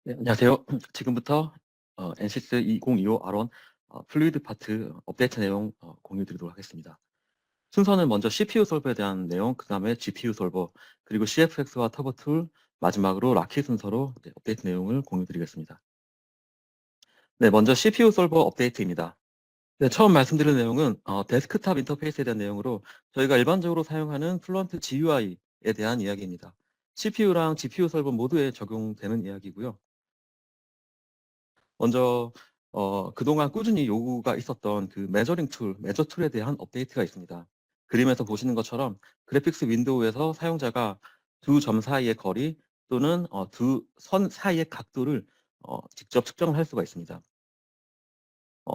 네, 안녕하세요. 지금부터 NCS 2025 R1 플루이드 파트 업데이트 내용 공유 드리도록 하겠습니다. 순서는 먼저 CPU 솔버에 대한 내용, 그 다음에 GPU 솔버, 그리고 CFX와 터보 툴, 마지막으로 라키 순서로 업데이트 내용을 공유 드리겠습니다. 네, 먼저 CPU 솔버 업데이트입니다. 네, 처음 말씀드린 내용은 데스크탑 인터페이스에 대한 내용으로 저희가 일반적으로 사용하는 플루언트 GUI에 대한 이야기입니다. CPU랑 GPU 솔버 모두에 적용되는 이야기고요. 먼저 그동안 꾸준히 요구가 있었던 그 메저링 툴, 메저 툴에 대한 업데이트가 있습니다. 그림에서 보시는 것처럼 그래픽스 윈도우에서 사용자가 두 점 사이의 거리 또는 두 선 사이의 각도를 직접 측정을 할 수가 있습니다.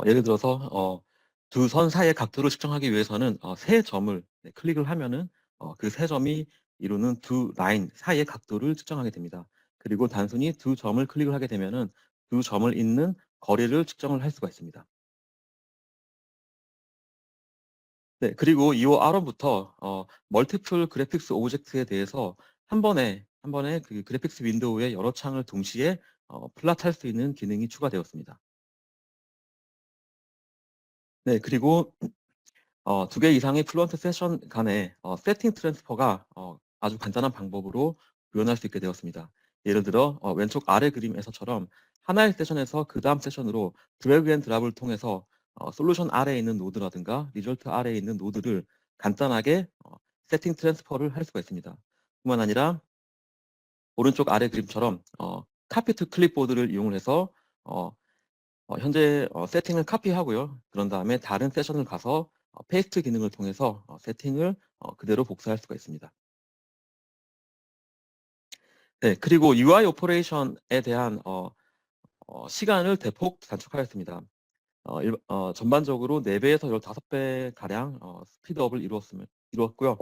예를 들어서 두 선 사이의 각도를 측정하기 위해서는 세 점을 클릭을 하면은 그 세 점이 이루는 두 라인 사이의 각도를 측정하게 됩니다. 그리고 단순히 두 점을 클릭을 하게 되면은 두 점을 잇는 거리를 측정을 할 수가 있습니다. 네, 그리고 2호 R1부터 멀티플 그래픽스 오브젝트에 대해서 한 번에 그 그래픽스 윈도우의 여러 창을 동시에 플랫할 수 있는 기능이 추가되었습니다. 네, 그리고 두 개 이상의 플루언트 세션 간의 세팅 트랜스퍼가 아주 간단한 방법으로 구현할 수 있게 되었습니다. 예를 들어 왼쪽 아래 그림에서처럼 하나의 세션에서 그 다음 세션으로 드래그 앤 드랍을 통해서 솔루션 아래에 있는 노드라든가 리졸트 아래에 있는 노드를 간단하게 세팅 트랜스퍼를 할 수가 있습니다. 뿐만 아니라 오른쪽 아래 그림처럼 카피 투 클립보드를 이용을 해서 어, 현재 세팅을 카피하고요. 그런 다음에 다른 세션을 가서 페이스트 기능을 통해서 세팅을 그대로 복사할 수가 있습니다. 네, 그리고 UI 오퍼레이션에 대한 시간을 대폭 단축하였습니다. 전반적으로 4배에서 15배 가량 스피드업을 이루었고요.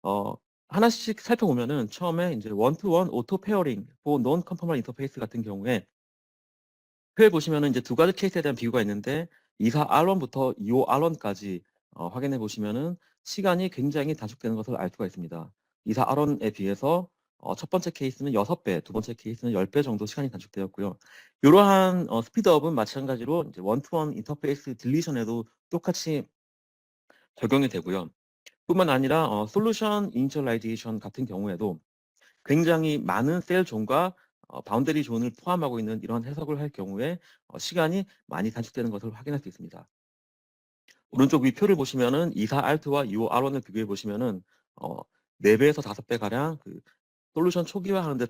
어, 하나씩 살펴보면은 처음에 이제 원투원 오토 페어링, for non-conformal interface 같은 경우에 표에 보시면은 이제 두 가지 케이스에 대한 비교가 있는데 24R1부터 25R1까지 확인해 보시면은 시간이 굉장히 단축되는 것을 알 수가 있습니다. 24R1에 비해서 첫 번째 케이스는 6배, 두 번째 케이스는 10배 정도 시간이 단축되었고요. 이러한 스피드업은 마찬가지로 이제 원투원 인터페이스 딜리션에도 똑같이 적용이 되고요. 뿐만 아니라 솔루션 이니셜라이제이션 같은 경우에도 굉장히 많은 셀 존과 바운더리 존을 포함하고 있는 이런 해석을 할 경우에 시간이 많이 단축되는 것을 확인할 수 있습니다. 오른쪽 위 표를 보시면은 24R2와 25R1을 비교해 보시면은 어, 4배에서 5배 가량 그 솔루션 초기화하는데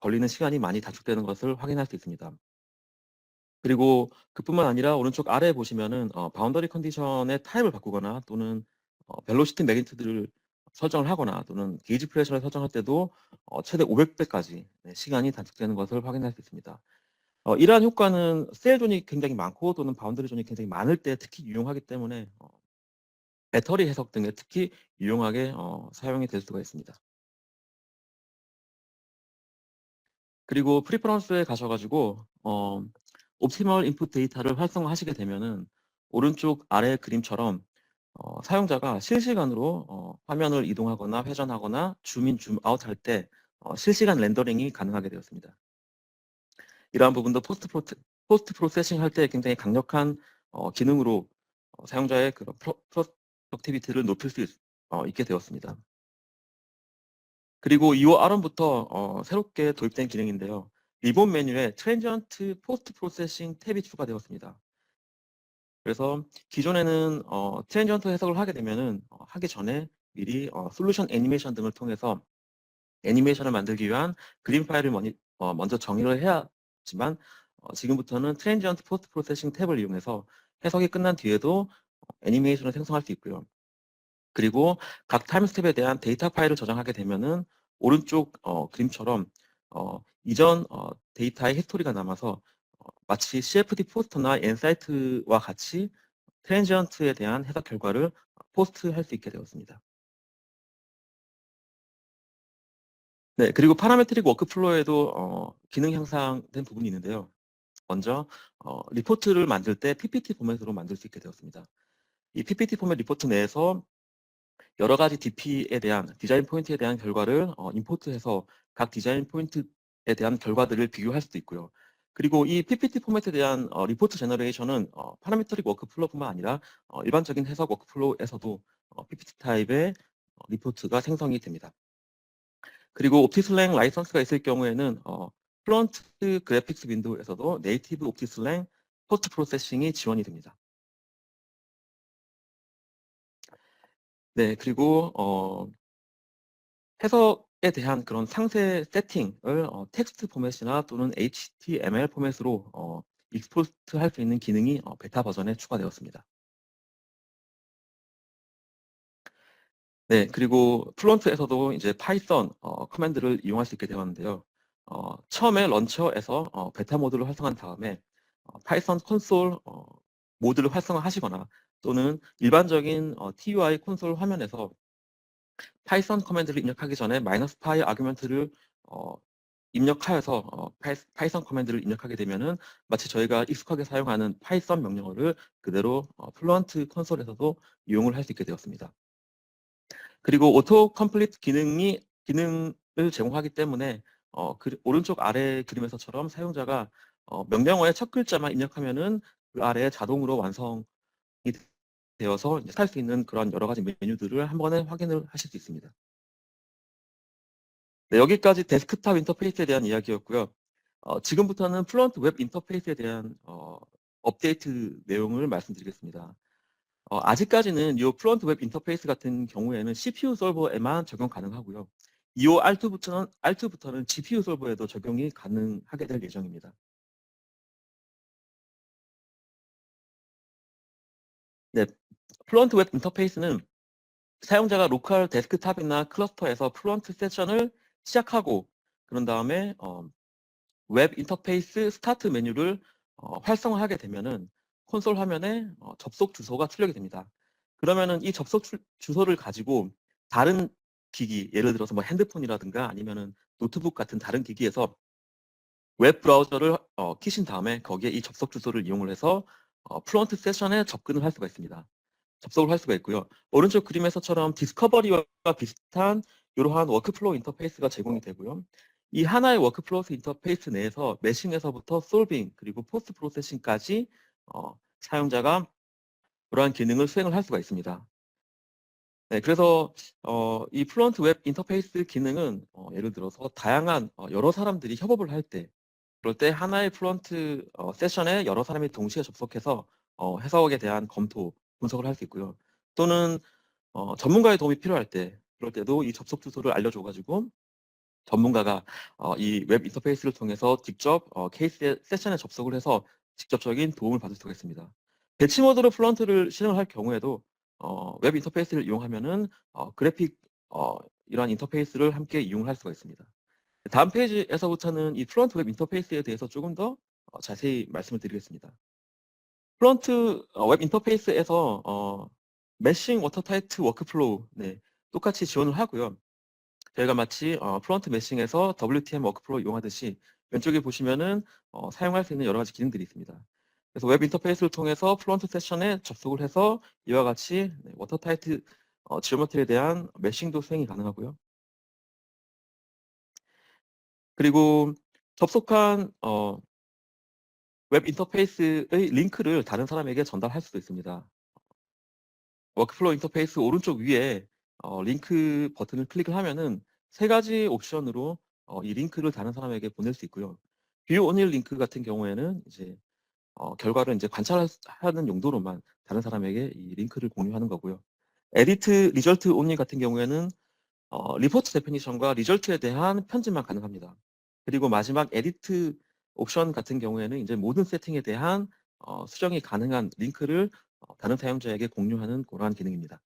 걸리는 시간이 많이 단축되는 것을 확인할 수 있습니다. 그리고 그뿐만 아니라 오른쪽 아래에 보시면은 바운더리 컨디션의 타입을 바꾸거나 또는 벨로시티 매그니튜드를 설정을 하거나 또는 게이지 프레셔를 설정할 때도 최대 500배까지 시간이 단축되는 것을 확인할 수 있습니다. 이러한 효과는 셀 존이 굉장히 많고 또는 바운더리 존이 굉장히 많을 때 특히 유용하기 때문에 배터리 해석 등에 특히 유용하게 사용이 될 수가 있습니다. 그리고 프리퍼런스에 가셔가지고 옵티멀 인풋 데이터를 활성화하시게 되면은 오른쪽 아래 그림처럼 사용자가 실시간으로 화면을 이동하거나 회전하거나 줌인 줌아웃 할 때 실시간 렌더링이 가능하게 되었습니다. 이러한 부분도 포스트 프로세싱 할 때 굉장히 강력한 기능으로 사용자의 그런 프로덕티비티를 높일 수 있게 되었습니다. 그리고 2호 R1부터 새롭게 도입된 기능인데요. 리본 메뉴에 트랜지언트 포스트 프로세싱 탭이 추가되었습니다. 그래서 기존에는 트랜지언트 해석을 하게 되면은 하기 전에 미리 솔루션 애니메이션 등을 통해서 애니메이션을 만들기 위한 그림 파일을 먼저 정의를 해야 하지만 지금부터는 트랜지언트 포스트 프로세싱 탭을 이용해서 해석이 끝난 뒤에도 애니메이션을 생성할 수 있고요. 그리고 각 타임 스텝에 대한 데이터 파일을 저장하게 되면은 오른쪽 그림처럼 이전 데이터의 히스토리가 남아서 마치 CFD 포스터나 엔사이트와 같이 트랜지언트에 대한 해석 결과를 포스트할 수 있게 되었습니다. 네, 그리고 파라메트릭 워크플로우에도 기능 향상된 부분이 있는데요. 먼저 리포트를 만들 때 PPT 포맷으로 만들 수 있게 되었습니다. 이 PPT 포맷 리포트 내에서 여러 가지 DP에 대한 디자인 포인트에 대한 결과를 임포트해서 각 디자인 포인트 대한 결과들을 비교할 수도 있고요. 그리고 이 PPT 포맷에 대한 리포트 제너레이션은 파라미터릭 워크플로우뿐만 아니라 일반적인 해석 워크플로우에서도 PPT 타입의 리포트가 생성이 됩니다. 그리고 옵티슬랭 라이선스가 있을 경우에는 프론트 그래픽스 윈도우에서도 네이티브 옵티슬랭 포스트 프로세싱이 지원이 됩니다. 네, 그리고 해석에 대한 그런 상세 세팅을 텍스트 포맷이나 또는 HTML 포맷으로 익스포트 할 수 있는 기능이 베타 버전에 추가되었습니다. 네, 그리고 플론트에서도 이제 파이썬 커맨드를 이용할 수 있게 되었는데요. 처음에 런처에서 베타 모드를 활성화한 다음에 파이썬 콘솔 모드를 활성화하시거나 또는 일반적인 TUI 콘솔 화면에서 파이썬 커맨드를 입력하기 전에 -파이 아규먼트를 입력하여서 파이썬 커맨드를 입력하게 되면은 마치 저희가 익숙하게 사용하는 파이썬 명령어를 그대로 플루언트 콘솔에서도 이용을 할 수 있게 되었습니다. 그리고 오토 컴플리트 기능을 제공하기 때문에 오른쪽 아래 그림에서처럼 사용자가 명령어의 첫 글자만 입력하면은 그 아래에 자동으로 완성이 되어서 살 수 있는 그런 여러 가지 메뉴들을 한 번에 확인을 하실 수 있습니다. 네, 여기까지 데스크탑 인터페이스에 대한 이야기였고요. 지금부터는 플루언트 웹 인터페이스에 대한 업데이트 내용을 말씀드리겠습니다. 아직까지는 이 플루언트 웹 인터페이스 같은 경우에는 CPU 솔버에만 적용 가능하고요. 이 Alt부터는 GPU 솔버에도 적용이 가능하게 될 예정입니다. 네, 플루언트 웹 인터페이스는 사용자가 로컬 데스크탑이나 클러스터에서 플루언트 세션을 시작하고 그런 다음에 웹 인터페이스 스타트 메뉴를 활성화하게 되면은 콘솔 화면에 접속 주소가 출력이 됩니다. 그러면은 이 접속 주소를 가지고 다른 기기, 예를 들어서 뭐 핸드폰이라든가 아니면은 노트북 같은 다른 기기에서 웹 브라우저를 키신 다음에 거기에 이 접속 주소를 이용을 해서 프론트 세션에 접근을 할 수가 있습니다. 접속을 할 수가 있고요. 오른쪽 그림에서처럼 디스커버리와 비슷한 이러한 워크플로우 인터페이스가 제공이 되고요. 이 하나의 워크플로우 인터페이스 내에서 매싱에서부터 솔빙 그리고 포스트 프로세싱까지 사용자가 이러한 기능을 수행을 할 수가 있습니다. 네, 그래서 이 플루언트 웹 인터페이스 기능은 예를 들어서 다양한 여러 사람들이 협업을 할 때 그럴 때 하나의 플루언트 세션에 여러 사람이 동시에 접속해서 해석에 대한 검토, 분석을 할 수 있고요. 또는 전문가의 도움이 필요할 때 그럴 때도 이 접속 주소를 알려줘 가지고 전문가가 이 웹 인터페이스를 통해서 직접 케이스 세션에 접속을 해서 직접적인 도움을 받을 수가 있습니다. 배치 모드로 플런트를 실행을 할 경우에도 웹 인터페이스를 이용하면은 그래픽 이러한 인터페이스를 함께 이용을 할 수가 있습니다. 다음 페이지에서부터는 이 플런트 웹 인터페이스에 대해서 조금 더 자세히 말씀을 드리겠습니다. 플런트 웹 인터페이스에서 매싱 워터타이트 워크플로우 네, 똑같이 지원을 하고요. 저희가 마치 프론트 매싱에서 WTM 워크플로우 이용하듯이 왼쪽에 보시면은 사용할 수 있는 여러 가지 기능들이 있습니다. 그래서 웹 인터페이스를 통해서 프론트 세션에 접속을 해서 이와 같이 워터타이트 지오메트리에 대한 매싱도 수행이 가능하고요. 그리고 접속한 웹 인터페이스의 링크를 다른 사람에게 전달할 수도 있습니다. 워크플로우 인터페이스 오른쪽 위에 링크 버튼을 클릭을 하면은 세 가지 옵션으로 이 링크를 다른 사람에게 보낼 수 있고요. 뷰 오닐 링크 같은 경우에는 이제 결과를 이제 관찰하는 용도로만 다른 사람에게 이 링크를 공유하는 거고요. 에디트 리절트 오닐 같은 경우에는 리포트 데피니션과 리절트에 대한 편집만 가능합니다. 그리고 마지막 에디트 옵션 같은 경우에는 이제 모든 세팅에 대한 수정이 가능한 링크를 다른 사용자에게 공유하는 그러한 기능입니다.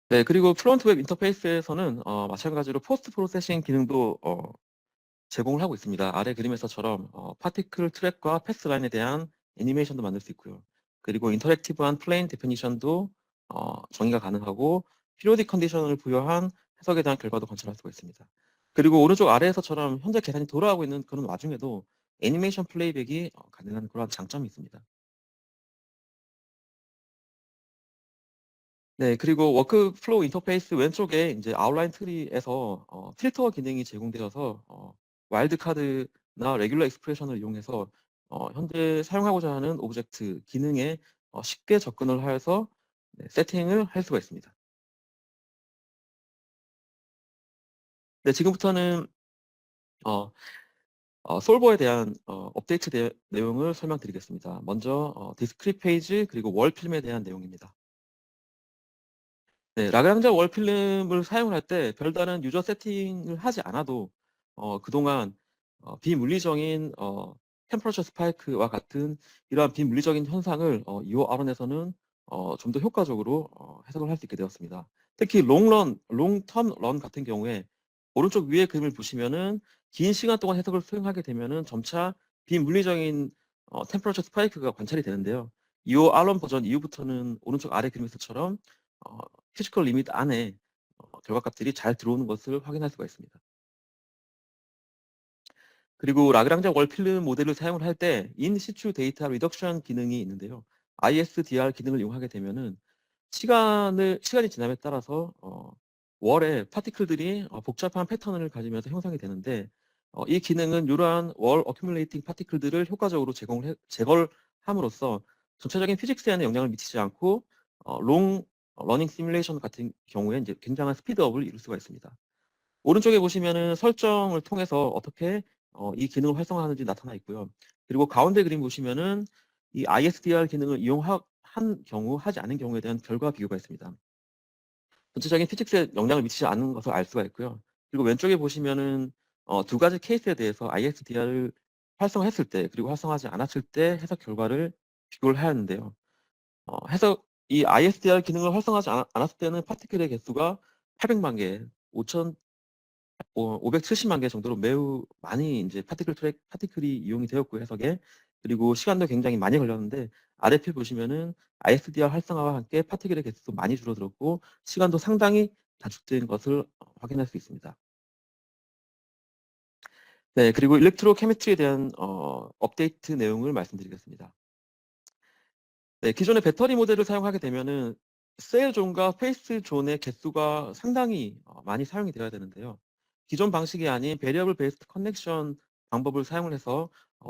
네, 그리고 프론트 웹 인터페이스에서는 마찬가지로 포스트 프로세싱 기능도 제공을 하고 있습니다. 아래 그림에서처럼 파티클 트랙과 패스 라인에 대한 애니메이션도 만들 수 있고요. 그리고 인터랙티브한 플레인 데피니션도 정의가 가능하고 피리오딕 컨디션을 부여한 해석에 대한 결과도 관찰할 수가 있습니다. 그리고 오른쪽 아래에서처럼 현재 계산이 돌아가고 있는 그런 와중에도 애니메이션 플레이백이 가능한 그런 장점이 있습니다. 네, 그리고 워크플로우 인터페이스 왼쪽에 이제 아웃라인 트리에서 필터 기능이 제공되어서 와일드 카드나 레귤러 익스프레션을 이용해서 현재 사용하고자 하는 오브젝트 기능에 쉽게 접근을 하여서 네, 세팅을 할 수가 있습니다. 네, 지금부터는 솔버에 대한 업데이트 내용을 설명드리겠습니다. 먼저 디스크릿 페이지 그리고 월 필름에 대한 내용입니다. 네, 라그랑자 월 필름을 사용을 할 때 별다른 유저 세팅을 하지 않아도 그동안 비물리적인 템퍼러처 스파이크와 같은 이러한 비물리적인 현상을 이오 아론에서는 좀 더 효과적으로 해석을 할 수 있게 되었습니다. 특히 롱텀 런 같은 경우에 오른쪽 위에 그림을 보시면은 긴 시간 동안 해석을 수행하게 되면은 점차 비물리적인 템퍼러처 스파이크가 관찰이 되는데요. 이오 아론 버전 이후부터는 오른쪽 아래 그림에서처럼 어, 피지컬 리미트 안에 결과값들이 잘 들어오는 것을 확인할 수가 있습니다. 그리고 라그랑자 월 필름 모델을 사용을 할 때 인시추 데이터 리덕션 기능이 있는데요. ISDR 기능을 이용하게 되면은 시간이 지남에 따라서 월에 파티클들이 복잡한 패턴을 가지면서 형성이 되는데 이 기능은 이러한 월 어큐뮬레이팅 파티클들을 효과적으로 제거를 함으로써 전체적인 피직스에는 영향을 미치지 않고 롱 러닝 시뮬레이션 같은 경우에 이제 굉장한 스피드업을 이룰 수가 있습니다. 오른쪽에 보시면은 설정을 통해서 어떻게 이 기능을 활성화하는지 나타나 있고요. 그리고 가운데 그림 보시면은 이 ISDR 기능을 이용한 경우, 하지 않은 경우에 대한 결과 비교가 있습니다. 전체적인 피직스에 영향을 미치지 않는 것을 알 수가 있고요. 그리고 왼쪽에 보시면은 두 가지 케이스에 대해서 ISDR을 활성화했을 때, 그리고 활성화하지 않았을 때 해석 결과를 비교를 해야 하는데요. 해석 이 ISDR 기능을 활성화하지 않았을 때는 파티클의 개수가 800만 개, 570만 개 정도로 매우 많이 이제 파티클이 이용이 되었고 해석에 그리고 시간도 굉장히 많이 걸렸는데 아래표 보시면은 ISDR 활성화와 함께 파티클의 개수도 많이 줄어들었고 시간도 상당히 단축된 것을 확인할 수 있습니다. 네, 그리고 일렉트로케미스트리에 대한 업데이트 내용을 말씀드리겠습니다. 네, 기존의 배터리 모델을 사용하게 되면은 셀 존과 페이스 존의 개수가 상당히 많이 사용이 되어야 되는데요. 기존 방식이 아닌 베리어블 베이스드 커넥션 방법을 사용을 해서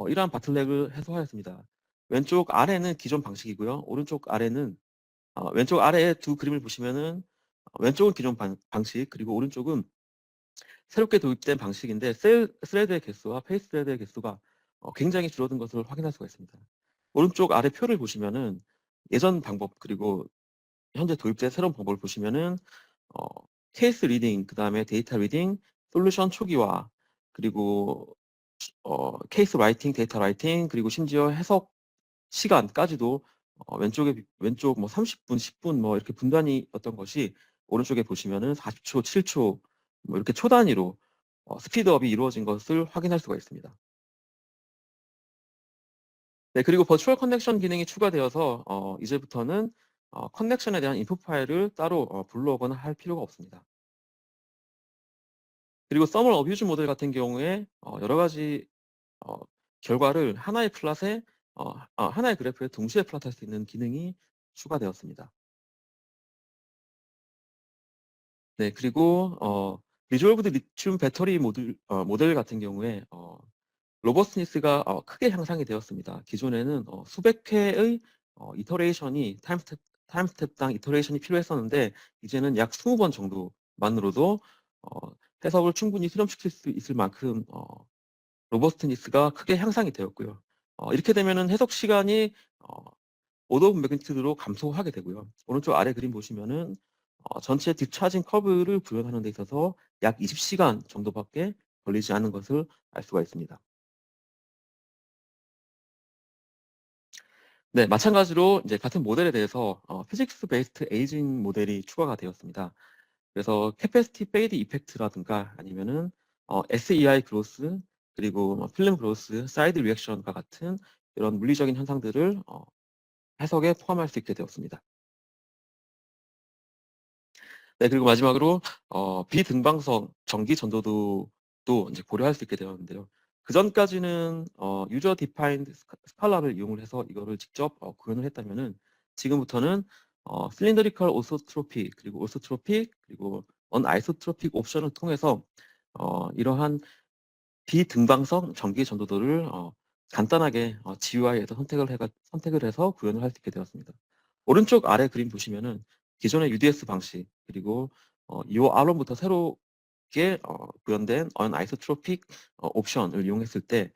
이러한 바틀렉을 해소하였습니다. 왼쪽 아래는 기존 방식이고요. 오른쪽 아래는 왼쪽 아래에 두 그림을 보시면은 왼쪽은 기존 방식 그리고 오른쪽은 새롭게 도입된 방식인데 셀 스레드의 개수와 페이스 스레드의 개수가 굉장히 줄어든 것을 확인할 수가 있습니다. 오른쪽 아래 표를 보시면은 예전 방법 그리고 현재 도입된 새로운 방법을 보시면은 어, 케이스 리딩, 그 다음에 데이터 리딩, 솔루션 초기화, 그리고 케이스 라이팅, 데이터 라이팅, 그리고 심지어 해석 시간까지도 왼쪽 뭐 30분, 10분 뭐 이렇게 분단위였던 것이 오른쪽에 보시면은 40초, 7초 뭐 이렇게 초 단위로 스피드업이 이루어진 것을 확인할 수가 있습니다. 네, 그리고 버추얼 커넥션 기능이 추가되어서 이제부터는 커넥션에 대한 인풋 파일을 따로 불러오거나 할 필요가 없습니다. 그리고 서멀 어뷰즈 모델 같은 경우에 여러 가지 어, 결과를 하나의 플랫에 하나의 그래프에 동시에 플롯할 수 있는 기능이 추가되었습니다. 네, 그리고 리졸브드 리튬 배터리 모델 같은 경우에 로버스니스가 크게 향상이 되었습니다. 기존에는 수백 회의 이터레이션이 타임스텝당 이터레이션이 필요했었는데 이제는 약 20번 정도만으로도 해석을 충분히 실험시킬 수 있을 만큼 로버스트니스가 크게 향상이 되었고요. 이렇게 되면은 해석 시간이 오더 오브 매그니튜드로 감소하게 되고요. 오른쪽 아래 그림 보시면은 전체 딥차징 커브를 구현하는 데 있어서 약 20시간 정도밖에 걸리지 않은 것을 알 수가 있습니다. 네, 마찬가지로 이제 같은 모델에 대해서 피직스 베이스드 에이징 모델이 추가가 되었습니다. 그래서 캐패시티 페이드 이펙트라든가 아니면은 SEI 그로스 그리고 뭐 필름 그로스, 사이드 리액션과 같은 이런 물리적인 현상들을 해석에 포함할 수 있게 되었습니다. 네, 그리고 마지막으로 비등방성 전기 전도도도 이제 고려할 수 있게 되었는데요. 그 전까지는 유저 디파인드 스칼라를 이용을 해서 이거를 직접 구현을 했다면은 지금부터는 cylindrical orthotropic, 그리고 orthotropic, 그리고 unisotropik 옵션을 통해서 이러한 비등방성 전기 전도도를 간단하게 GUI에서 선택을 해서 구현을 할 수 있게 되었습니다. 오른쪽 아래 그림 보시면은 기존의 UDS 방식, 그리고 이 R1부터 새롭게 구현된 unisotropik 옵션을 이용했을 때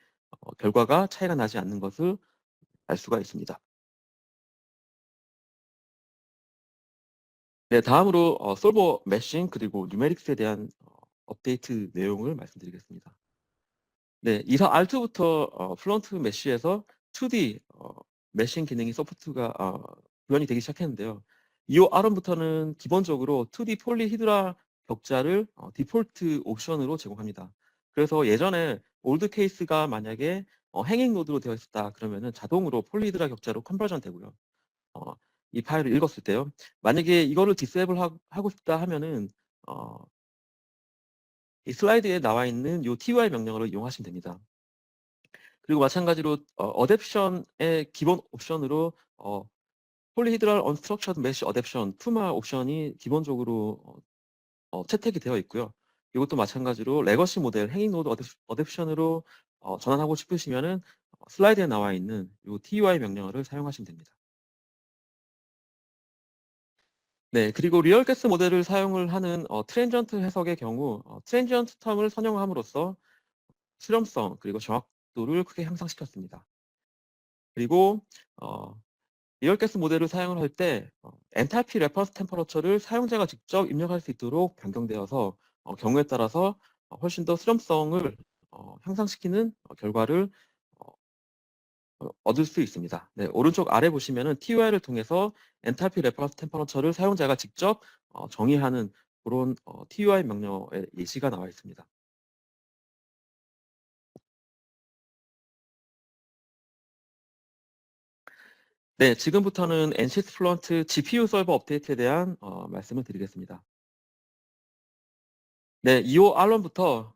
결과가 차이가 나지 않는 것을 알 수가 있습니다. 네, 다음으로 솔버 메싱 그리고 뉴메릭스에 대한 업데이트 내용을 말씀드리겠습니다. 네, 이사 R2부터 플런트 메쉬에서 2D 메싱 기능이 소프트가 구현이 되기 시작했는데요. 이 R1부터는 기본적으로 2D 폴리 히드라 격자를 디폴트 옵션으로 제공합니다. 그래서 예전에 올드 케이스가 만약에 행잉 노드로 되어 있었다 그러면은 자동으로 폴리 히드라 격자로 컨버전 되고요. 어, 이 파일을 읽었을 때요. 만약에 이거를 디세이블 하고 싶다 하면은 이 슬라이드에 나와 있는 이 TY 명령어를 이용하시면 됩니다. 그리고 마찬가지로 어댑션의 기본 옵션으로 폴리히드랄 언스트럭처드 메쉬 어댑션 푸마 옵션이 기본적으로 채택이 되어 있고요. 이것도 마찬가지로 레거시 모델 행잉 노드 어댑션으로 전환하고 싶으시면은 슬라이드에 나와 있는 이 TUI 명령어를 사용하시면 됩니다. 네, 그리고 리얼 가스 모델을 사용을 하는 트랜지언트 해석의 경우 트랜지언트 텀을 선용함으로써 실험성 그리고 정확도를 크게 향상시켰습니다. 그리고 리얼가스 모델을 사용을 할 때 엔탈피 레퍼런스 템퍼러처를 사용자가 직접 입력할 수 있도록 변경되어서 경우에 따라서 훨씬 더 실험성을 향상시키는 결과를 얻을 수 있습니다. 네, 오른쪽 아래 보시면은 TUI를 통해서 엔탈피 레퍼런스 템퍼러처를 사용자가 직접 정의하는 그런 TUI 명령어의 예시가 나와 있습니다. 네, 지금부터는 NCS 플런트 GPU 서버 업데이트에 대한 말씀을 드리겠습니다. 네, 2호 R1부터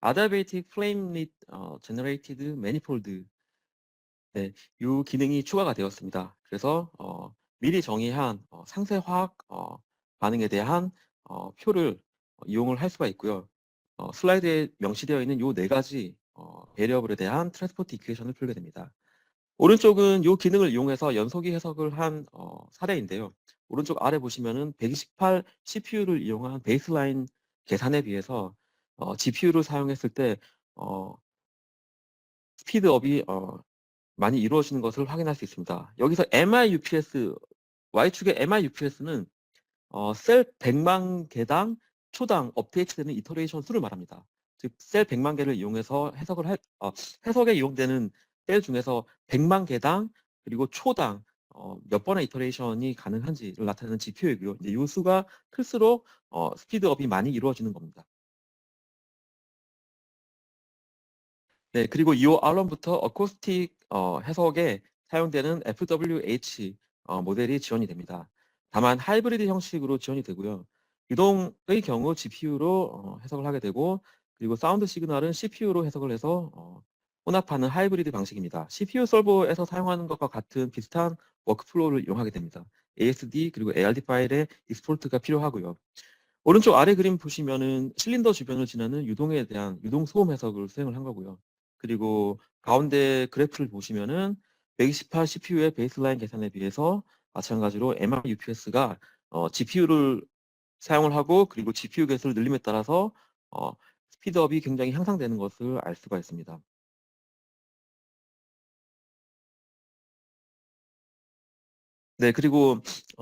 Adiabatic Flame Lit Generated Manifold 네, 이 기능이 추가가 되었습니다. 그래서 미리 정의한 상세화학 반응에 대한 표를 이용을 할 수가 있고요. 슬라이드에 명시되어 있는 이 네 가지 베리어블에 대한 트랜스포트 이퀘이션을 풀게 됩니다. 오른쪽은 이 기능을 이용해서 연속이 해석을 한 사례인데요. 오른쪽 아래 보시면은 128 CPU를 이용한 베이스라인 계산에 비해서 GPU를 사용했을 때 스피드업이 많이 이루어지는 것을 확인할 수 있습니다. 여기서 MIUPS, Y축의 MIUPS는 셀 100만 개당 초당 업데이트되는 이터레이션 수를 말합니다. 즉, 셀 100만 개를 이용해서 해석에 이용되는 셀 중에서 100만 개당 그리고 초당 몇 번의 이터레이션이 가능한지를 나타내는 지표이고요. 이제 이 수가 클수록 스피드업이 많이 이루어지는 겁니다. 네, 그리고 2호 R1부터 어쿠스틱 해석에 사용되는 FWH 모델이 지원이 됩니다. 다만 하이브리드 형식으로 지원이 되고요. 유동의 경우 GPU로 해석을 하게 되고 그리고 사운드 시그널은 CPU로 해석을 해서 혼합하는 하이브리드 방식입니다. CPU 서버에서 사용하는 것과 같은 비슷한 워크플로우를 이용하게 됩니다. ASD 그리고 ARD 파일의 익스포트가 필요하고요. 오른쪽 아래 그림 보시면은 실린더 주변을 지나는 유동에 대한 유동 소음 해석을 수행을 한 거고요. 그리고 가운데 그래프를 보시면은 128 CPU의 베이스라인 계산에 비해서 마찬가지로 MR-UPS가 GPU를 사용을 하고 그리고 GPU 개수를 늘림에 따라서 스피드업이 굉장히 향상되는 것을 알 수가 있습니다. 네, 그리고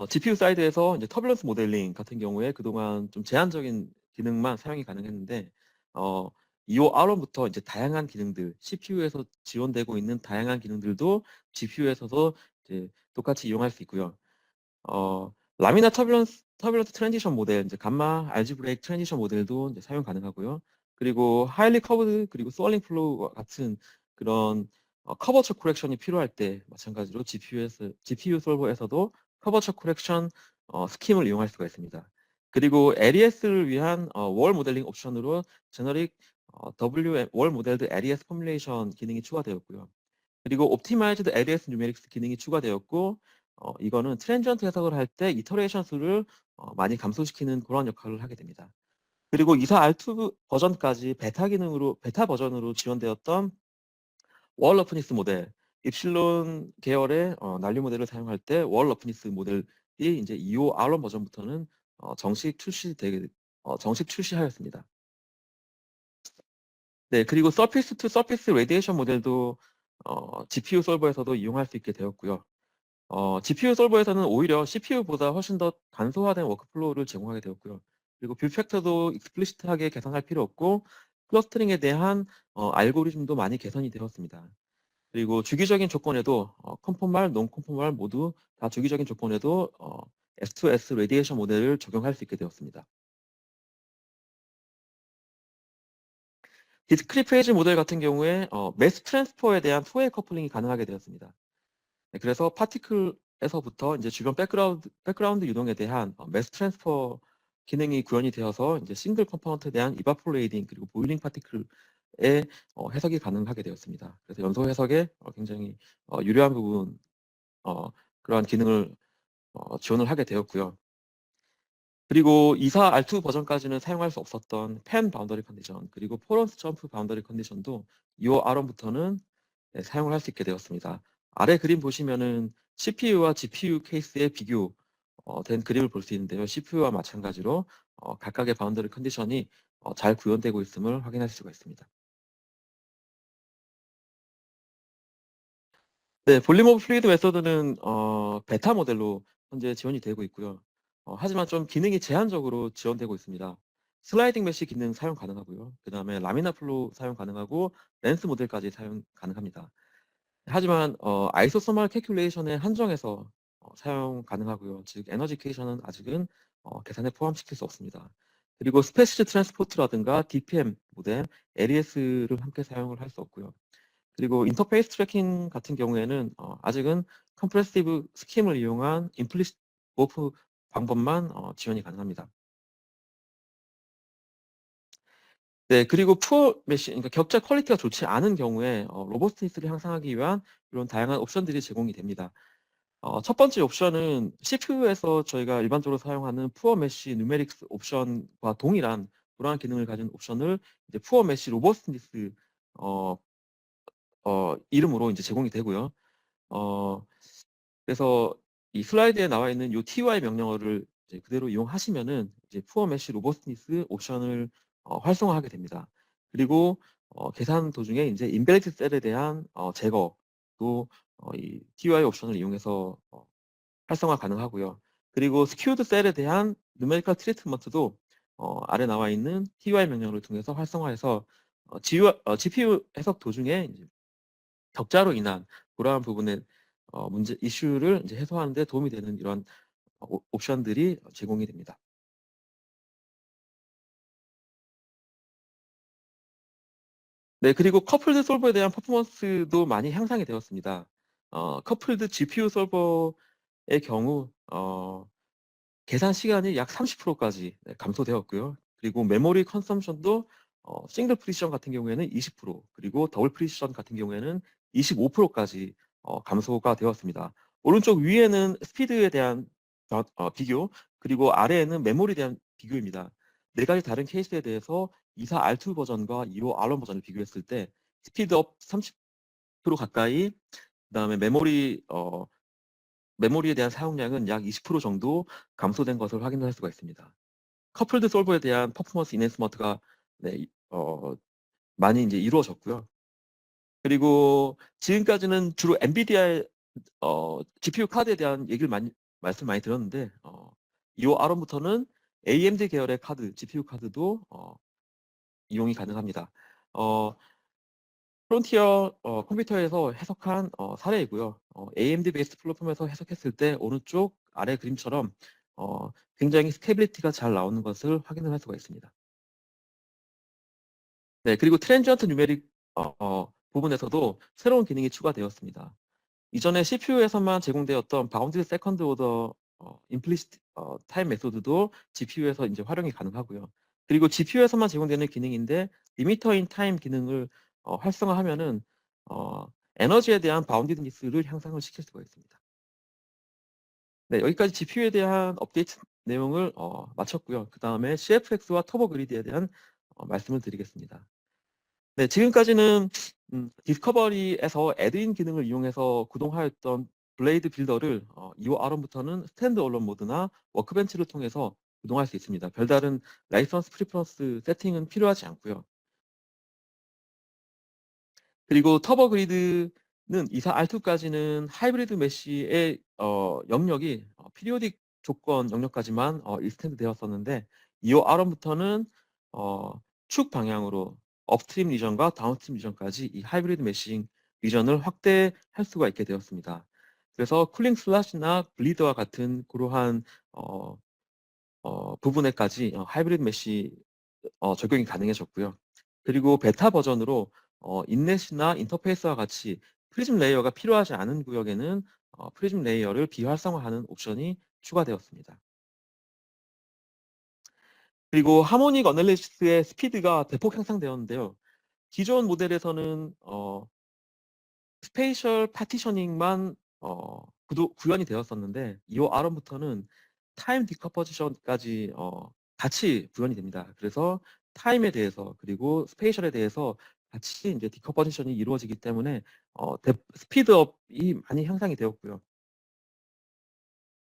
GPU 사이드에서 이제 터뷸런스 모델링 같은 경우에 그동안 좀 제한적인 기능만 사용이 가능했는데 어, 2호 R1부터 이제 다양한 기능들, CPU에서 지원되고 있는 다양한 기능들도 GPU에서도 이제 똑같이 이용할 수 있고요. 라미나 터뷸런스 트랜지션 모델, 이제 감마 알지브레이크 트랜지션 모델도 이제 사용 가능하고요. 그리고 하일리 커브드 그리고 스월링 플로우 같은 그런 커버처 코렉션이 필요할 때 마찬가지로 GPU 솔버에서도 커버처 코렉션 스킴을 이용할 수가 있습니다. 그리고 LES를 위한 월 모델링 옵션으로 제너릭 월 모델드 LES 포뮬레이션 기능이 추가되었고요. 그리고 옵티마이즈드 LES 뉴메릭스 기능이 추가되었고 이거는 트랜지언트 해석을 할 때 이터레이션 수를 많이 감소시키는 그런 역할을 하게 됩니다. 그리고 이사 R2 버전까지 베타 버전으로 지원되었던 월 러프니스 모델, 입실론 계열의 난리 모델을 사용할 때 월 러프니스 모델이 이제 2호 R1 버전부터는 정식 출시하였습니다. 네, 그리고 서피스 투 서피스 레디에이션 모델도 GPU 솔버에서도 이용할 수 있게 되었고요. GPU 솔버에서는 오히려 CPU보다 훨씬 더 간소화된 워크플로우를 제공하게 되었고요. 그리고 뷰 팩터도 익스플리시트하게 계산할 필요 없고 클러스터링에 대한 알고리즘도 많이 개선이 되었습니다. 그리고 주기적인 조건에도 컨포멀, 논컨포멀 모두 다 주기적인 조건에도 S2S 레디에이션 모델을 적용할 수 있게 되었습니다. 디스크릿 페이지 모델 같은 경우에 매스 트랜스퍼에 대한 투웨이 커플링이 가능하게 되었습니다. 네, 그래서 파티클에서부터 이제 주변 백그라운드 유동에 대한 매스 트랜스퍼 기능이 구현이 되어서 이제 싱글 컴포넌트에 대한 이바포레이딩 그리고 보일링 파티클의 해석이 가능하게 되었습니다. 그래서 연소 해석에 굉장히 유리한 부분 그러한 기능을 지원을 하게 되었고요. 그리고 2사 R2 버전까지는 사용할 수 없었던 펜 바운더리 컨디션 그리고 포런스 점프 바운더리 컨디션도 2호 R1부터는 사용을 할 수 있게 되었습니다. 아래 그림 보시면은 CPU와 GPU 케이스의 비교된 그림을 볼 수 있는데요. CPU와 마찬가지로 각각의 바운더리 컨디션이 잘 구현되고 있음을 확인할 수가 있습니다. 네, 볼륨 오브 플루이드 메서드는 베타 모델로 현재 지원이 되고 있고요. 하지만 좀 기능이 제한적으로 지원되고 있습니다. 슬라이딩 메쉬 기능 사용 가능하고요. 그 다음에 라미나 플로우 사용 가능하고 랜스 모델까지 사용 가능합니다. 하지만 아이소서멀 캐큘레이션에 한정해서 사용 가능하고요. 즉 에너지케이션은 아직은 계산에 포함시킬 수 없습니다. 그리고 스페시스 트랜스포트라든가 DPM 모델, LES를 함께 사용을 할 수 없고요. 그리고 인터페이스 트래킹 같은 경우에는 아직은 컴프레시브 스킴을 이용한 임플리시트 워프 방법만 지원이 가능합니다. 네, 그리고 푸어 메시, 그러니까 격자 퀄리티가 좋지 않은 경우에 로버스티스를 향상하기 위한 이런 다양한 옵션들이 제공이 됩니다. 첫 번째 옵션은 CPU에서 저희가 일반적으로 사용하는 푸어 메시 누메릭스 옵션과 동일한 그러한 기능을 가진 옵션을 이제 푸어 메시 로버스티스 어, 이름으로 이제 제공이 되고요. 어, 그래서 이 슬라이드에 나와 있는 이 TY 명령어를 이제 그대로 이용하시면은 이제 푸어 메쉬 로버스니스 옵션을 활성화하게 됩니다. 그리고 계산 도중에 이제 인벨리드 셀에 대한 제거도 이 TY 옵션을 이용해서 활성화 가능하고요. 그리고 스큐드 셀에 대한 누메리컬 트리트먼트도 아래 나와 있는 TY 명령어를 통해서 활성화해서 GPU 해석 도중에 이제 격자로 인한 그러한 부분의 문제 이슈를 이제 해소하는 데 도움이 되는 이런 옵션들이 제공이 됩니다. 네, 그리고 커플드 솔버에 대한 퍼포먼스도 많이 향상이 되었습니다. 커플드 GPU 솔버의 경우 계산 시간이 약 30%까지 감소되었고요. 그리고 메모리 컨섬션도 싱글 프리시전 같은 경우에는 20%, 그리고 더블 프리시전 같은 경우에는 25%까지 감소가 되었습니다. 오른쪽 위에는 스피드에 대한 비교, 그리고 아래에는 메모리에 대한 비교입니다. 네 가지 다른 케이스에 대해서 2사 R2 버전과 2호 R1 버전을 비교했을 때 스피드업 30% 가까이, 그다음에 메모리에 대한 사용량은 약 20% 정도 감소된 것을 확인할 수가 있습니다. 커플드 솔버에 대한 퍼포먼스 인핸스먼트가 네, 많이 이제 이루어졌고요. 그리고 지금까지는 주로 엔비디아의 GPU 카드에 대한 얘기를 말씀 많이 들었는데 이후 R1부터는 AMD 계열의 카드, GPU 카드도 이용이 가능합니다. 어, 프론티어 컴퓨터에서 해석한 사례이고요. AMD 베이스 플랫폼에서 해석했을 때 오른쪽 아래 그림처럼 굉장히 스테빌리티가 잘 나오는 것을 확인을 할 수가 있습니다. 네, 그리고 트랜지언트 뉴메릭 부분에서도 새로운 기능이 추가되었습니다. 이전에 CPU에서만 제공되었던 바운드 세컨드 오더 임플리시트 타임 메소드도 GPU에서 이제 활용이 가능하고요. 그리고 GPU에서만 제공되는 기능인데 리미터 인 타임 기능을 활성화하면은 어, 에너지에 대한 바운디드니스를 향상을 시킬 수가 있습니다. 네, 여기까지 GPU에 대한 업데이트 내용을 마쳤고요. 그 다음에 CFX와 터보 그리드에 대한 말씀을 드리겠습니다. 네, 지금까지는 디스커버리에서 애드인 기능을 이용해서 구동하였던 블레이드 빌더를 2호 아론부터는 스탠드 얼론 모드나 워크벤치를 통해서 구동할 수 있습니다. 별다른 라이선스 프리퍼런스 세팅은 필요하지 않고요. 그리고 터보 그리드는 2사 R2까지는 하이브리드 메쉬의 영역이 피리오딕 조건 영역까지만 익스텐드 되었었는데 2호 R1부터는 축 방향으로 업스트림 리전과 다운스트림 리전까지 이 하이브리드 메싱 리전을 확대할 수가 있게 되었습니다. 그래서 쿨링 슬롯이나 블리드와 같은 그러한 부분에까지 하이브리드 메쉬 적용이 가능해졌고요. 그리고 베타 버전으로 인넷이나 인터페이스와 같이 프리즘 레이어가 필요하지 않은 구역에는 프리즘 레이어를 비활성화하는 옵션이 추가되었습니다. 그리고 하모닉 어널리시스의 스피드가 대폭 향상되었는데요. 기존 모델에서는 스페이셜 파티셔닝만 구현이 되었었는데 2호 R1부터는 타임 디커퍼지션까지 같이 구현이 됩니다. 그래서 타임에 대해서 그리고 스페이셜에 대해서 같이 이제 디커퍼지션이 이루어지기 때문에 스피드업이 많이 향상이 되었고요.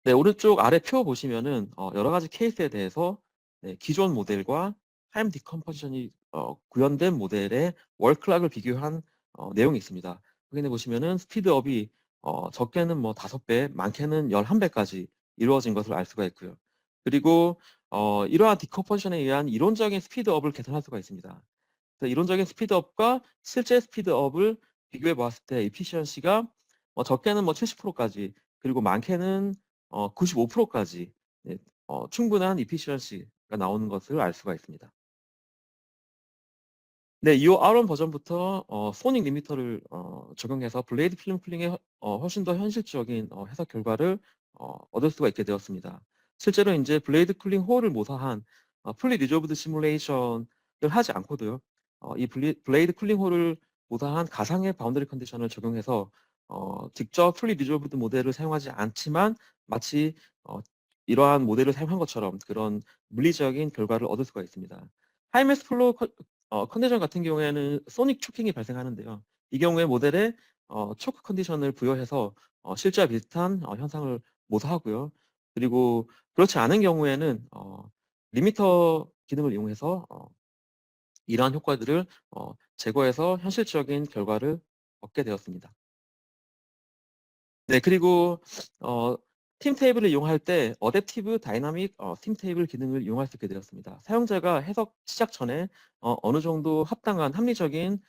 네, 오른쪽 아래 표 보시면은 여러 가지 케이스에 대해서 네, 기존 모델과 타임 디컴포지션이 구현된 모델의 월클락을 비교한 내용이 있습니다. 확인해 보시면은 스피드업이 적게는 뭐 5배, 많게는 11배까지 이루어진 것을 알 수가 있고요. 그리고 이러한 디컴포지션에 의한 이론적인 스피드업을 개선할 수가 있습니다. 그래서 이론적인 스피드업과 실제 스피드업을 비교해 보았을 때 이피시언시가 적게는 뭐 70%까지 그리고 많게는 95%까지 네, 충분한 이피시언시가 나오는 것을 알 수가 있습니다. 네, 이 R1 버전부터 소닉 리미터를 적용해서 블레이드 필름 쿨링에 훨씬 더 현실적인 해석 결과를 얻을 수가 있게 되었습니다. 실제로 이제 블레이드 쿨링 홀을 모사한 풀리 리조브드 시뮬레이션을 하지 않고도요. 이 블레이드 쿨링 홀을 모사한 가상의 바운더리 컨디션을 적용해서 직접 풀리 리조브드 모델을 사용하지 않지만 마치 이러한 모델을 사용한 것처럼 그런 물리적인 결과를 얻을 수가 있습니다. 하이맥스 플로우 컨디션 같은 경우에는 소닉 초킹이 발생하는데요. 이 경우에 모델에 초크 컨디션을 부여해서 실제와 비슷한 현상을 모사하고요. 그리고 그렇지 않은 경우에는 리미터 기능을 이용해서 이러한 효과들을 제거해서 현실적인 결과를 얻게 되었습니다. 네, 그리고 팀 테이블을 이용할 때 어댑티브 다이나믹 팀 테이블 기능을 이용할 수 있게 되었습니다. 사용자가 해석 시작 전에 어느 정도 합당한 합리적인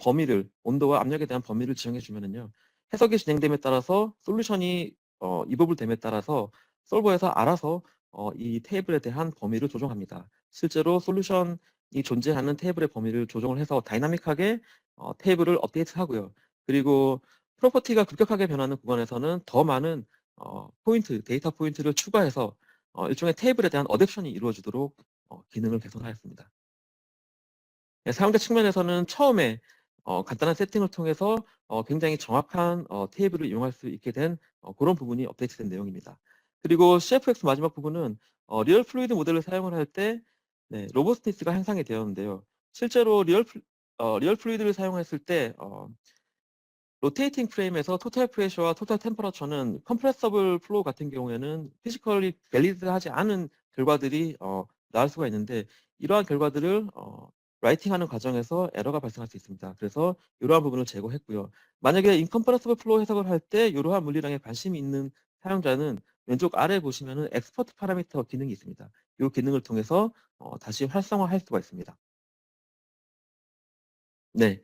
범위를 온도와 압력에 대한 범위를 지정해 주면은요. 해석이 진행됨에 따라서 솔루션이 이버블 됨에 따라서 솔버에서 알아서 이 테이블에 대한 범위를 조정합니다. 실제로 솔루션이 존재하는 테이블의 범위를 조정을 해서 다이나믹하게 테이블을 업데이트하고요. 그리고 프로퍼티가 급격하게 변하는 구간에서는 더 많은 데이터 포인트를 추가해서 일종의 테이블에 대한 어댑션이 이루어지도록 기능을 개선하였습니다. 네, 사용자 측면에서는 처음에 간단한 세팅을 통해서 굉장히 정확한 테이블을 이용할 수 있게 된 그런 부분이 업데이트된 내용입니다. 그리고 CFX 마지막 부분은 리얼 플루이드 모델을 사용을 할 때 네, 로버스티스가 향상이 되었는데요. 실제로 리얼 플루이드를 사용했을 때 로테이팅 프레임에서 토탈 프레셔와 토탈 템퍼러처는 컴프레서블 플로우 같은 경우에는 피지컬리 밸리드하지 않은 결과들이 나올 수가 있는데 이러한 결과들을 라이팅하는 과정에서 에러가 발생할 수 있습니다. 그래서 이러한 부분을 제거했고요. 만약에 인컴프레서블 플로우 해석을 할 때 이러한 물리량에 관심이 있는 사용자는 왼쪽 아래 보시면은 엑스퍼트 파라미터 기능이 있습니다. 이 기능을 통해서 다시 활성화할 수가 있습니다. 네.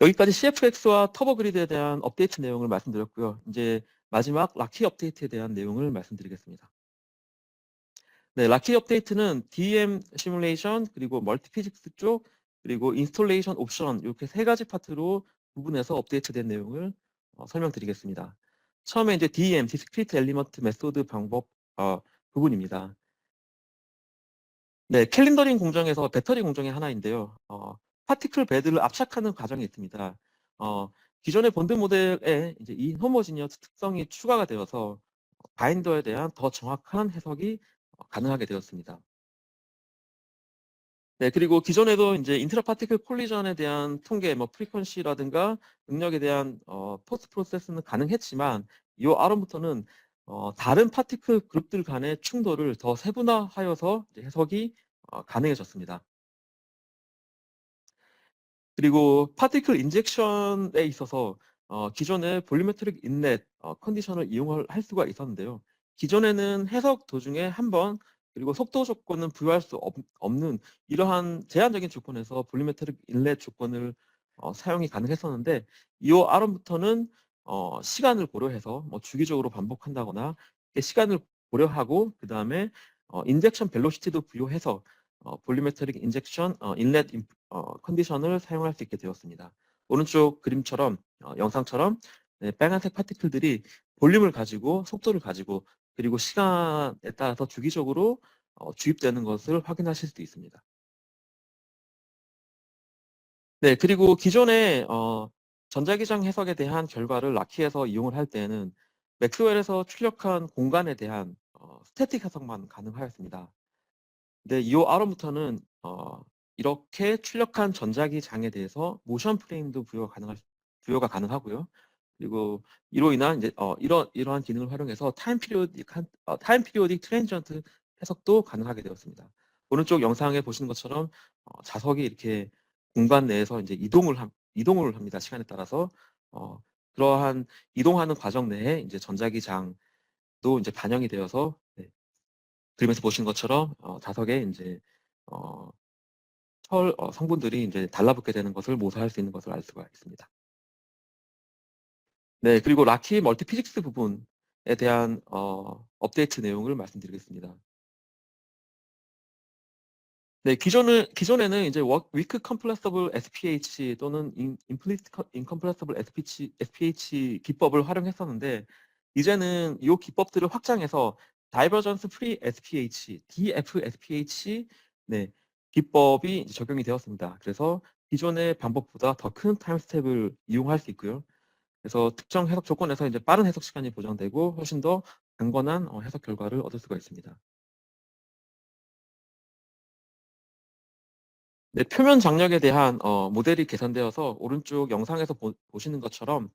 여기까지 CFX와 터보 그리드에 대한 업데이트 내용을 말씀드렸고요. 이제 마지막 락키 업데이트에 대한 내용을 말씀드리겠습니다. 네, 락키 업데이트는 DM 시뮬레이션 그리고 멀티 피직스 쪽 그리고 인스톨레이션 옵션 이렇게 세 가지 파트로 구분해서 업데이트된 내용을 설명드리겠습니다. 처음에 이제 DM 디스크리트 엘리먼트 메소드 방법 부분입니다. 네, 캘린더링 공정에서 배터리 공정의 하나인데요. 파티클 베드를 압착하는 과정이 있습니다. 기존의 본드 모델에 이제 이 호모지니어스 특성이 추가가 되어서 바인더에 대한 더 정확한 해석이 가능하게 되었습니다. 네, 그리고 기존에도 이제 인트라 파티클 콜리전에 대한 통계, 뭐 프리퀀시라든가 능력에 대한 포스트 프로세스는 가능했지만 이 아론부터는 다른 파티클 그룹들 간의 충돌을 더 세분화하여서 이제 해석이 가능해졌습니다. 그리고 파티클 인젝션에 있어서 기존의 볼ю메트릭 인렛 컨디션을 이용을 할 수가 있었는데요. 기존에는 해석 도중에 한 번 그리고 속도 조건은 부여할 수 없는 이러한 제한적인 조건에서 볼ю메트릭 인렛 조건을 사용이 가능했었는데 이 아론부터는 시간을 고려해서 뭐 주기적으로 반복한다거나 시간을 고려하고 그 다음에 인젝션 벨로시티도 부여해서 볼ю메트릭 인젝션 인렛 컨디션을 사용할 수 있게 되었습니다. 오른쪽 그림처럼 영상처럼 네, 빨간색 파티클들이 볼륨을 가지고 속도를 가지고 그리고 시간에 따라서 주기적으로 주입되는 것을 확인하실 수 있습니다. 네, 그리고 기존의 전자기장 해석에 대한 결과를 라키에서 이용을 할 때에는 맥스웰에서 출력한 공간에 대한 스태틱 해석만 가능하였습니다. 네, 이 아론부터는 이렇게 출력한 전자기장에 대해서 모션 프레임도 부여가 가능하고요. 그리고 이로 인한 이제 이러한 기능을 활용해서 타임 피리오딕 트랜지언트 해석도 가능하게 되었습니다. 오른쪽 영상에 보시는 것처럼 자석이 이렇게 공간 내에서 이제 이동을 합니다. 시간에 따라서 그러한 이동하는 과정 내에 이제 전자기장도 이제 반영이 되어서 네, 그림에서 보신 것처럼 자석에 이제 어, 철 성분들이 이제 달라붙게 되는 것을 모사할 수 있는 것을 알 수가 있습니다. 네, 그리고 라키 멀티 피직스 부분에 대한 업데이트 내용을 말씀드리겠습니다. 네, 기존에는 이제 weak compressible SPH 또는 implicit incompressible SPH 기법을 활용했었는데 이제는 이 기법들을 확장해서 divergence free SPH, DFSPH 네, 기법이 이제 적용이 되었습니다. 그래서 기존의 방법보다 더 큰 타임 스텝을 이용할 수 있고요. 그래서 특정 해석 조건에서 이제 빠른 해석 시간이 보장되고 훨씬 더 강건한 해석 결과를 얻을 수가 있습니다. 네, 표면 장력에 대한 모델이 개선되어서 오른쪽 영상에서 보시는 것처럼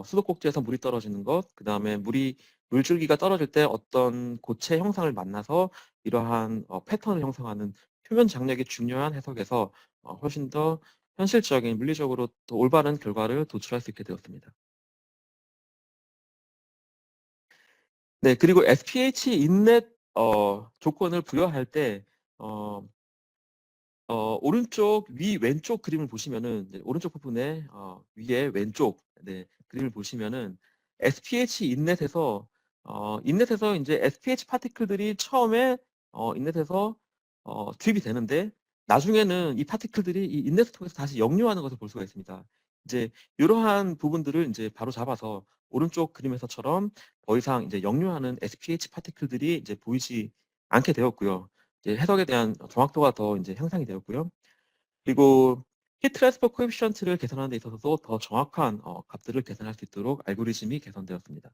수도꼭지에서 물이 떨어지는 것, 그 다음에 물줄기가 떨어질 때 어떤 고체 형상을 만나서 이러한 패턴을 형성하는 표면 장력이 중요한 해석에서 훨씬 더 현실적인 물리적으로 더 올바른 결과를 도출할 수 있게 되었습니다. 네, 그리고 SPH 인넷 조건을 부여할 때 어, 오른쪽 왼쪽 그림을 보시면은 이제 오른쪽 부분에 위에 왼쪽 네, 그림을 보시면은 SPH 인넷에서 이제 SPH 파티클들이 처음에 인넷에서 주입이 되는데 나중에는 이 파티클들이 이 인넷을 통해서 다시 역류하는 것을 볼 수가 있습니다. 이제 이러한 부분들을 이제 바로 잡아서 오른쪽 그림에서처럼 더 이상 이제 역류하는 SPH 파티클들이 이제 보이지 않게 되었고요. 이제 해석에 대한 정확도가 더 이제 향상이 되었고요. 그리고 히 트랜스퍼 코에피션트를 계산하는 데 있어서도 더 정확한 값들을 계산할 수 있도록 알고리즘이 개선되었습니다.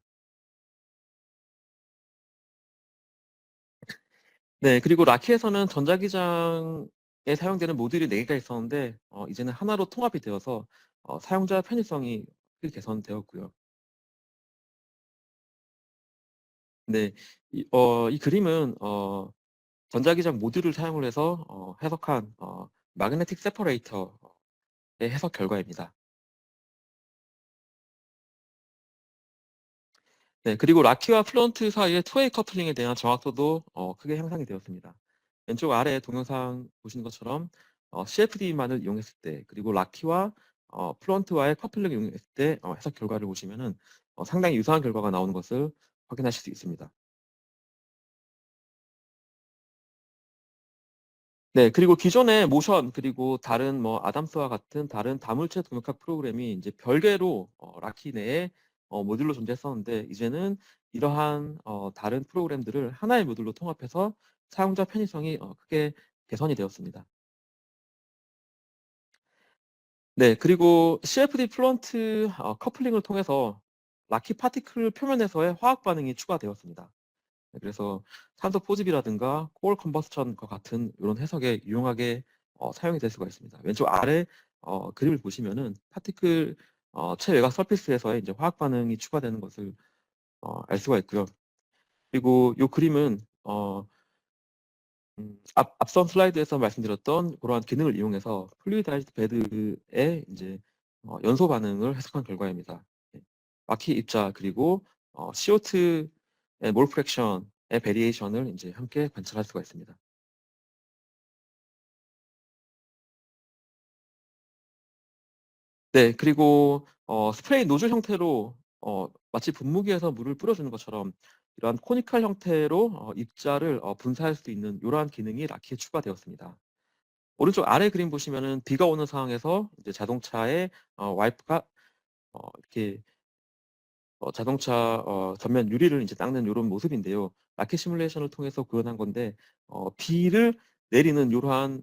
네, 그리고 라키에서는 전자기장에 사용되는 모듈이 4개가 있었는데 이제는 하나로 통합이 되어서 사용자 편의성이 크게 개선되었고요. 네, 이 그림은 전자기장 모듈을 사용을 해서 해석한 마그네틱 세퍼레이터의 해석 결과입니다. 네, 그리고 라키와 플런트 사이의 투웨이 커플링에 대한 정확도도 크게 향상이 되었습니다. 왼쪽 아래 동영상 보시는 것처럼 CFD만을 이용했을 때 그리고 라키와 플런트와의 커플링을 이용했을 때 해석 결과를 보시면은 상당히 유사한 결과가 나오는 것을 확인하실 수 있습니다. 네, 그리고 기존의 모션 그리고 다른 뭐 아담스와 같은 다른 다물체 동역학 프로그램이 이제 별개로 라키 내에 모듈로 존재했었는데 이제는 이러한 다른 프로그램들을 하나의 모듈로 통합해서 사용자 편의성이 크게 개선이 되었습니다. 네, 그리고 CFD 플런트 커플링을 통해서 라키 파티클 표면에서의 화학 반응이 추가되었습니다. 네, 그래서 산소 포집이라든가 코어 컨버스천과 같은 이런 해석에 유용하게 사용이 될 수가 있습니다. 왼쪽 아래 그림을 보시면은 파티클 최외곽 서피스에서의 이제 화학 반응이 추가되는 것을 알 수가 있고요. 그리고 이 그림은 앞선 슬라이드에서 말씀드렸던 그러한 기능을 이용해서 플루이다이즈드 베드의 이제 연소 반응을 해석한 결과입니다. 네. 마키 입자 그리고 CO2의 몰 프랙션의 베리에이션을 이제 함께 관찰할 수가 있습니다. 네, 그리고 스프레이 노즐 형태로 마치 분무기에서 물을 뿌려주는 것처럼 이러한 코니컬 형태로 입자를 분사할 수 있는 이러한 기능이 라키에 추가되었습니다. 오른쪽 아래 그림 보시면은 비가 오는 상황에서 이제 자동차의 와이프가 이렇게 자동차 전면 유리를 이제 닦는 이런 모습인데요. 라켓 시뮬레이션을 통해서 구현한 건데 비를 내리는 이러한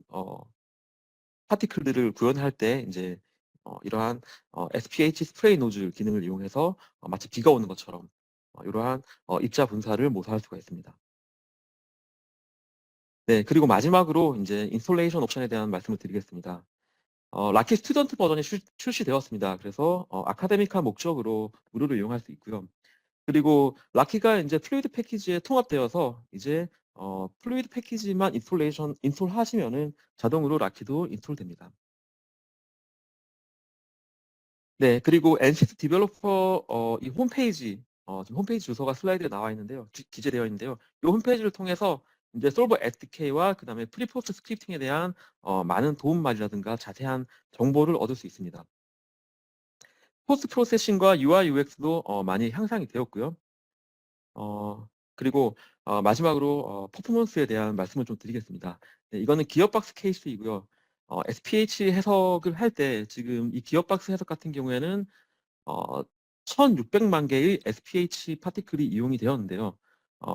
파티클들을 구현할 때 이제 이러한 SPH 스프레이 노즐 기능을 이용해서 마치 비가 오는 것처럼 이러한 입자 분사를 모사할 수가 있습니다. 네, 그리고 마지막으로 이제 인스톨레이션 옵션에 대한 말씀을 드리겠습니다. 라키 스튜던트 버전이 출시되었습니다. 그래서 아카데믹한 목적으로 무료로 이용할 수 있고요. 그리고 라키가 이제 플루이드 패키지에 통합되어서 이제 플루이드 패키지만 인스톨하시면은 자동으로 라키도 인스톨됩니다. 네, 그리고 NCT 디벨로퍼 이 홈페이지 지금 홈페이지 주소가 슬라이드에 나와 있는데요. 기재되어 있는데요. 이 홈페이지를 통해서 이제 솔버 SDK와 그다음에 프리포스트 스크립팅에 대한 많은 도움말이라든가 자세한 정보를 얻을 수 있습니다. 포스트 프로세싱과 UI UX도 많이 향상이 되었고요. 어, 그리고 마지막으로 퍼포먼스에 대한 말씀을 좀 드리겠습니다. 네, 이거는 기어박스 케이스이고요. SPH 해석을 할 때 지금 이 기어박스 해석 같은 경우에는 1600만 개의 SPH 파티클이 이용이 되었는데요.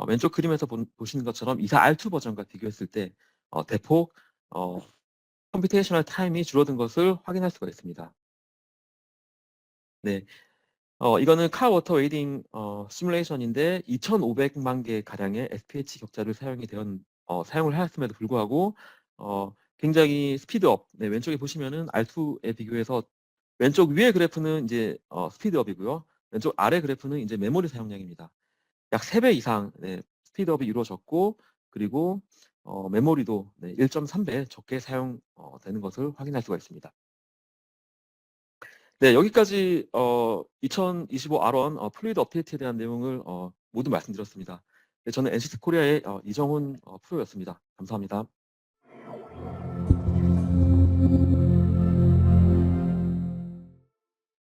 왼쪽 그림에서 보시는 것처럼 24R2 버전과 비교했을 때 대폭 컴퓨테이셔널 타임이 줄어든 것을 확인할 수가 있습니다. 네, 이거는 카 워터 웨이딩 시뮬레이션인데 2,500만 개 가량의 SPH 격자를 사용을 하였음에도 불구하고 굉장히 스피드업. 네, 왼쪽에 보시면은 R2에 비교해서 왼쪽 위에 그래프는 이제 스피드업이고요. 왼쪽 아래 그래프는 이제 메모리 사용량입니다. 약 3배 이상 스피드업이 이루어졌고 그리고 메모리도 1.3배 적게 사용되는 것을 확인할 수가 있습니다. 네, 여기까지 2025 R1 플루이드 업데이트에 대한 내용을 모두 말씀드렸습니다. 네, 저는 NCT 코리아의 이정훈 프로였습니다. 감사합니다.